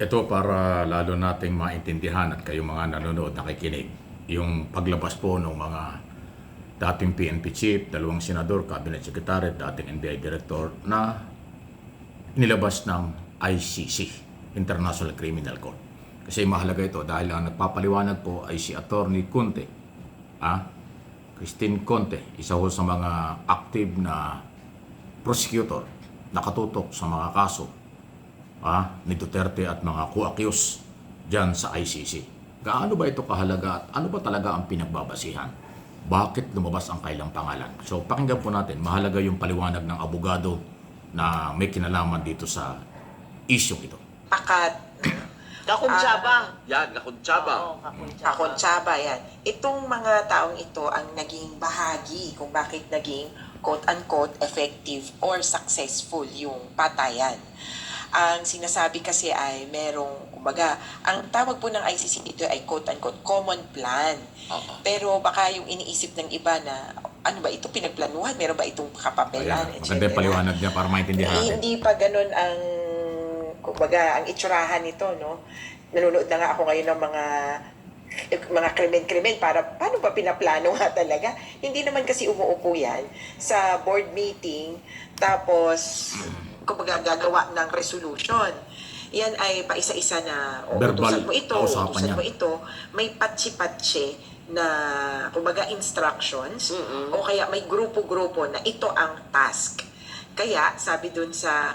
Ito para lalo nating maintindihan at kayong mga nanonood, nakikinig, yung paglabas po ng mga dating PNP chief, dalawang senador, cabinet secretary, dating NBI director na inilabas ng ICC, International Criminal Court. Kasi mahalaga ito dahil ang nagpapaliwanag po ay si Attorney Conte, Christine Conte, isa ho sa mga active na prosecutor nakatutok sa mga kaso ni Duterte at mga co-accused dyan sa ICC. Gaano ba ito kahalaga at ano ba talaga ang pinagbabasihan? Bakit lumabas ang kailang pangalan? So pakinggan po natin, mahalaga yung paliwanag ng abogado na may kinalaman dito sa issue ito. Akat. Kakuntsaba. Yan, kakuntsaba. Oo, kakuntsaba yan. Itong mga taong ito ang naging bahagi kung bakit naging quote-unquote effective or successful yung patayan. Ang sinasabi kasi ay merong, kumbaga, ang tawag po ng ICC dito ay quote-unquote common plan. Pero baka yung iniisip ng iba na, ano ba ito, pinagplanuhan? Meron ba itong kapapelan? Maganda yung paliwanag niya para maintindihan natin. Hindi pa ganun ang, kumbaga, ang itsurahan nito, no? Nanonood na nga ako ngayon ng mga krimen-krimen para paano ba pinaplano nga talaga? Hindi naman kasi umuupo yan sa board meeting tapos kumbaga gagawa ng resolution. Yan ay paisa-isa na utusan mo ito, utusan mo ito. May patsi-patsi na kumbaga instructions o kaya may grupo-grupo na ito ang task. Kaya sabi dun sa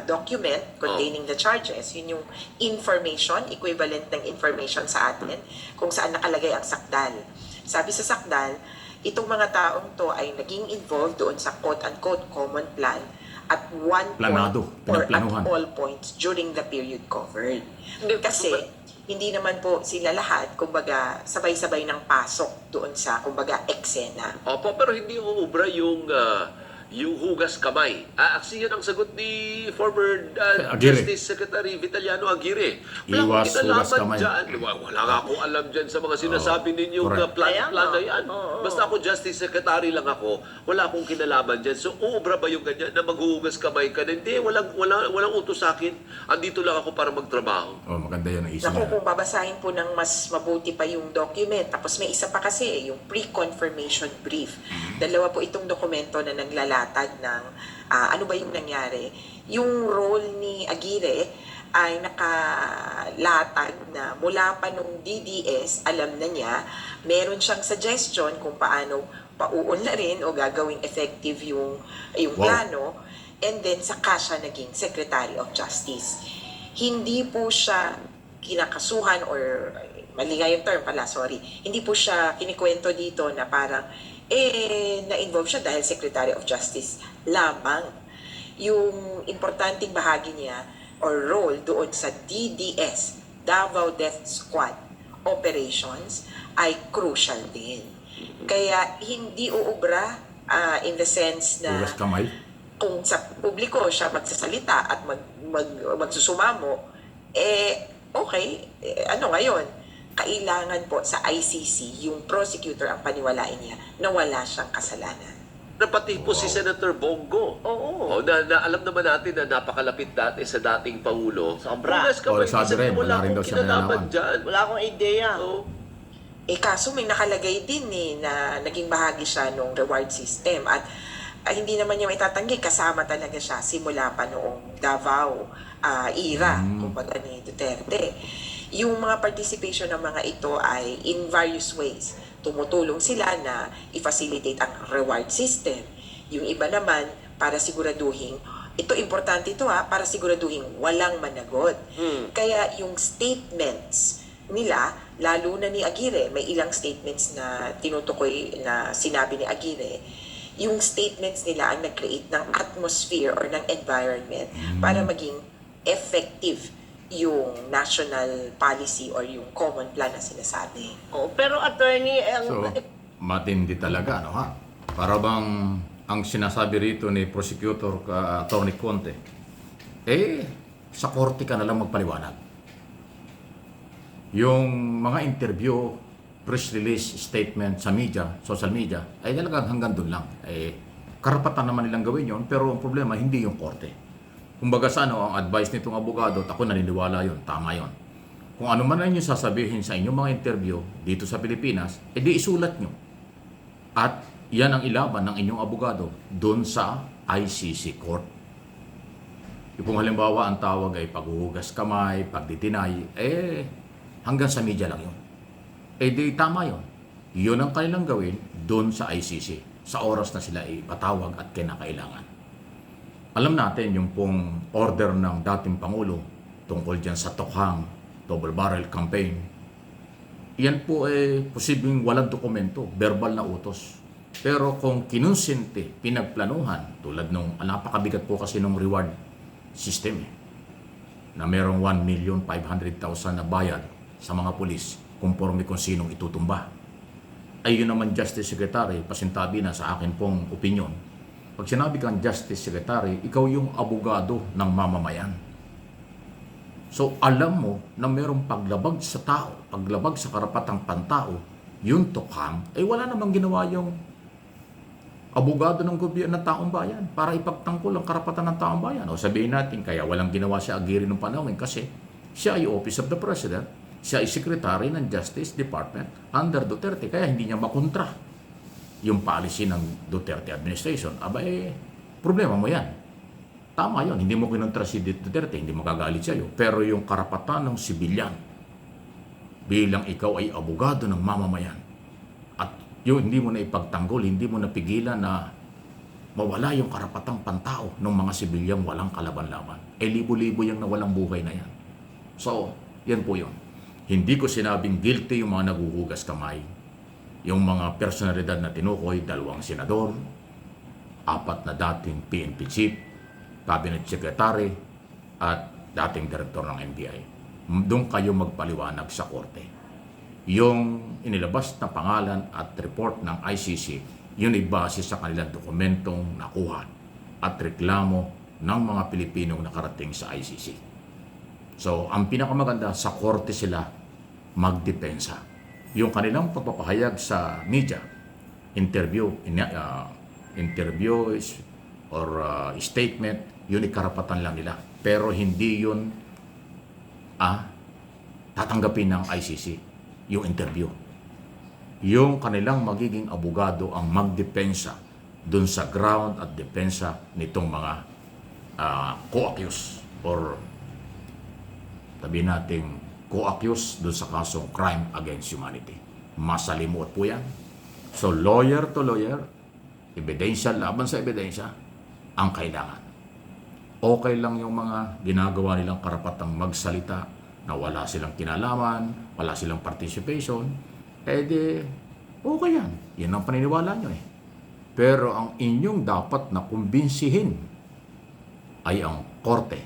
document containing the charges, yun yung information, equivalent ng information sa atin kung saan nakalagay ang sakdal. Sabi sa sakdal, itong mga taong to ay naging involved doon sa quote-unquote common plan at one Planado, point or at pinagplanuhan. all points during the period covered. Kasi hindi naman po sila lahat, kumbaga, sabay-sabay ng pasok doon sa, kumbaga, eksena. Opo, pero hindi uubra yung hugas kamay. Aksi yan ang sagot ni former Aguirre. Justice Secretary Vitaliano Aguirre. Iwas hugas kamay. Dyan. Wala nga akong alam dyan sa mga sinasabi ninyong plan na yan. Basta ako Justice Secretary lang ako, wala akong kinalaman dyan. So uubra ba yung ganyan na maghuhugas kamay ka? Hindi, walang utos sa akin. Andito lang ako para magtrabaho. Maganda yan ang issue Naku, niya. kung babasahin po ng mas mabuti pa yung document, tapos may isa pa kasi, yung pre-confirmation brief. Dalawa po itong dokumento na naglalatag ng ano ba yung nangyari. Yung role ni Aguirre ay nakalatag na mula pa nung DDS, alam na niya, meron siyang suggestion kung paano pauunlarin o gagawing effective yung plano, and then saka siya naging Secretary of Justice. Hindi po siya kinakasuhan or mali nga yung term pala, sorry. Hindi po siya kinikwento dito na parang na-involve siya dahil Secretary of Justice lamang. Yung importanteng bahagi niya or role doon sa DDS, Davao Death Squad operations ay crucial din. Kaya hindi uubra in the sense na Hugas kamay. kung sa publiko siya magsasalita at magsusumamo, okay, ano ngayon? Kailangan po sa ICC, yung prosecutor ang paniwalain niya na wala siyang kasalanan. Na pati po si Senator Bongo. Oo. Na alam naman natin na napakalapit dati sa dating Pangulo. Sobra. Hugas kamay, sabi rin, wala rin daw siya kinalaman nalalaman. dyan. Wala akong ideya. Oo. Kaso may nakalagay din na naging bahagi siya ng reward system at hindi naman niya maitatanggi, kasama talaga siya simula pa noong Davao era, kumbaga ni Duterte. Yung mga participation ng mga ito ay in various ways. Tumutulong sila na i-facilitate ang reward system. Yung iba naman, para siguraduhin, ito importante ito para siguraduhin walang managot. Kaya yung statements nila, lalo na ni Aguirre, may ilang statements na tinutukoy na sinabi ni Aguirre, yung statements nila ang nag-create ng atmosphere or ng environment para maging effective yung national policy or yung common plan na sinasabi. Pero attorney, So, matindi talaga, no ha? Para bang ang sinasabi rito ni Prosecutor Attorney Conte, sa korte ka na lang magpaliwanag. Yung mga interview, press release, statement sa media, social media, ay talagang hanggang doon lang. Karapatan naman nilang gawin yon, pero ang problema, hindi yung korte. Kumbaga sa ano, ang advice nitong abogado, at ako naniniwala yon, tama yon. Kung ano man ang inyong sasabihin sa inyong mga interview dito sa Pilipinas, edi isulat nyo. At yan ang ilaban ng inyong abogado doon sa ICC Court. Kung halimbawa ang tawag ay paghuhugas kamay, pagditinay, hanggang sa media lang yun. Di tama yun. Yun ang kailang gawin doon sa ICC sa oras na sila ipatawag at kinakailangan. Alam natin yung pong order ng dating Pangulo tungkol dyan sa Tokhang Double Barrel Campaign. Yan po posibleng walang dokumento, verbal na utos. Pero kung kinonsinti, pinagplanuhan, tulad nung napakabigat po kasi nung reward system na merong 1,500,000 na bayad sa mga pulis conforme kung sinong itutumba. Ay yun naman Justice Secretary, pasintabi na sa akin pong opinion. Pag sinabi kang Justice Secretary, ikaw yung abogado ng mamamayan. So alam mo na merong paglabag sa tao, paglabag sa karapatang pantao, yung Tokhang, wala namang ginawa yung abogado ng gobyerno ng taong bayan para ipagtangkol ang karapatan ng taong bayan. O sabihin natin, kaya walang ginawa si Aguirre nung panahon kasi siya ay Office of the President, siya ay Secretary ng Justice Department under Duterte, kaya hindi niya makontra yung policy ng Duterte administration. Problema mo yan. Tama yun, hindi mo kinontra si Duterte, hindi magagalit sa'yo. Pero yung karapatan ng sibilyan, bilang ikaw ay abogado ng mamamayan, at yung hindi mo na ipagtanggol, hindi mo napigilan na mawala yung karapatang pantao ng mga sibilyang walang kalaban-laban. Libo-libo yung nawalang buhay na yan. So, yan po yun. Hindi ko sinabing guilty yung mga naguhugas kamay, yung mga personalidad na tinukoy, 2 senador, 4 na dating PNP chief, cabinet secretary, at dating direktor ng NBI. Doon kayo magpaliwanag sa korte. Yung inilabas na pangalan at report ng ICC, yun ay base sa kanilang dokumentong nakuha at reklamo ng mga Pilipinong nakarating sa ICC. So, ang pinakamaganda, sa korte sila magdepensa. Yung kanilang pagpapahayag sa media, interview or statement, yun ay karapatan lang nila. Pero hindi yun tatanggapin ng ICC, yung interview. Yung kanilang magiging abogado ang magdepensa dun sa ground at depensa nitong mga co-accused or sabihin natin co-accused dun sa kasong crime against humanity. Masalimuot po yan. So lawyer to lawyer, ebidensya laban sa ebidensya ang kailangan. Okay lang yung mga ginagawa nilang karapatang magsalita na wala silang kinalaman, wala silang participation, okay yan. Yan ang paniniwala nyo Pero ang inyong dapat na kumbinsihin ay ang korte,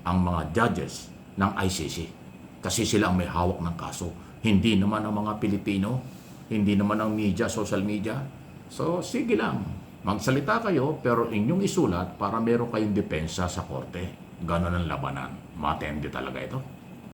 ang mga judges ng ICC. Kasi sila ang may hawak ng kaso. Hindi naman ang mga Pilipino, hindi naman ang media, social media. So, sige lang. Magsalita kayo, pero inyong isulat para meron kayong depensa sa korte. Ganon ang labanan. Matindi talaga ito.